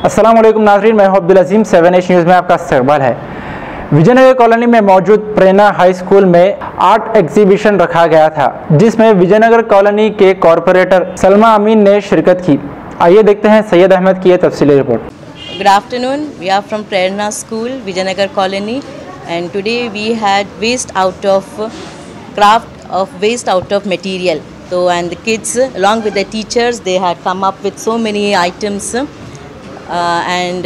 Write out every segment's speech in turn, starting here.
अस्सलाम वालेकुम नाज़रीन, मैं हूं अब्दुल अजीम। 7H न्यूज़ में आपका इस्तकबाल है। विजयनगर कॉलोनी में मौजूद प्रेरणा हाई स्कूल में आर्ट एग्जीबिशन रखा गया था, जिसमें विजयनगर कॉलोनी के कॉरपोरेटर सलमा अमीन ने शिरकत की। आइए देखते हैं सैयद अहमद की ये तफसीली report. Good afternoon. We are from Prerna School, Vijayanagar Colony, and today we had waste out of craft of waste out of material. So and the kids along with the teachers, they had come up with so many items, and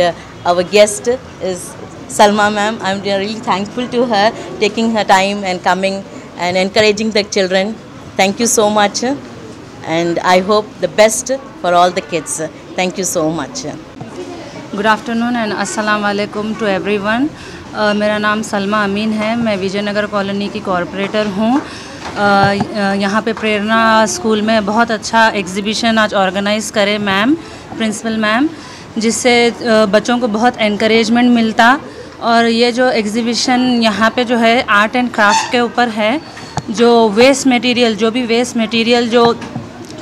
our guest is Salma ma'am. I'm really thankful to her taking her time and coming and encouraging the children. Thank you so much, and I hope the best for all the kids. Thank you so much. Good afternoon and अस्सलाम वालेकुम to everyone. मेरा नाम सलमा अमीन है। मैं Vijayanagar colony की corporator हूँ। यहाँ पे प्रेरणा स्कूल में बहुत अच्छा एग्जीबिशन आज ऑर्गेनाइज़ करे मैम, प्रिंसिपल मैम, जिससे बच्चों को बहुत एनकरेजमेंट मिलता। और ये जो एग्जीबिशन यहाँ पे जो है आर्ट एंड क्राफ्ट के ऊपर है। जो वेस्ट मटेरियल, जो भी वेस्ट मटेरियल जो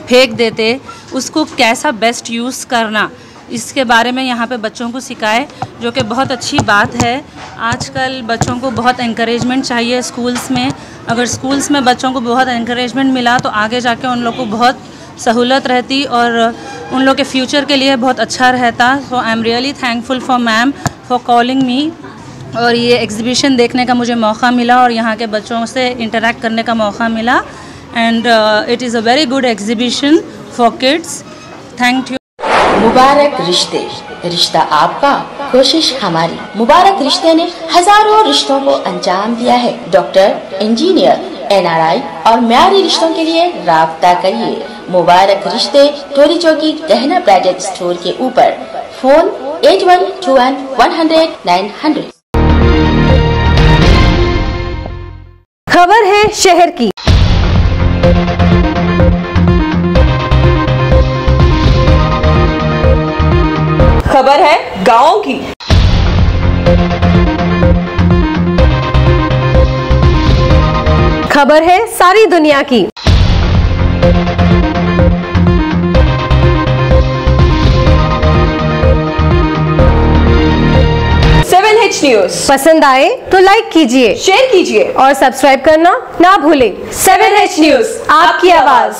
फेंक देते, उसको कैसा बेस्ट यूज़ करना, इसके बारे में यहाँ पे बच्चों को सिखाए, जो कि बहुत अच्छी बात है। आजकल बच्चों को बहुत एनकरेजमेंट चाहिए स्कूल्स में। अगर स्कूल्स में बच्चों को बहुत एनकरेजमेंट मिला तो आगे जाके उन लोग को बहुत सहूलत रहती और उन लोग के फ्यूचर के लिए बहुत अच्छा रहता। So I am really thankful for ma'am for calling me, और ये एग्जीबिशन देखने का मुझे मौका मिला और यहाँ के बच्चों से इंटरेक्ट करने का मौका मिला। And it is a very good exhibition for kids. Thank you. मुबारक रिश्ते, रिश्ता आपका, कोशिश हमारी। मुबारक रिश्ते ने हजारों रिश्तों को अंजाम दिया है। डॉक्टर, इंजीनियर, NRI और म्यारी रिश्तों के लिए राब्ता करिए। मुबारक रिश्ते टोरी चौकी गहना ब्राइडल स्टोर के ऊपर। फोन 8121100900। खबर है शहर की। खबर है गाँव की। खबर है सारी दुनिया की। 7H न्यूज़ पसंद आए तो लाइक कीजिए, शेयर कीजिए और सब्सक्राइब करना ना भूलें। 7H न्यूज़, आपकी आवाज।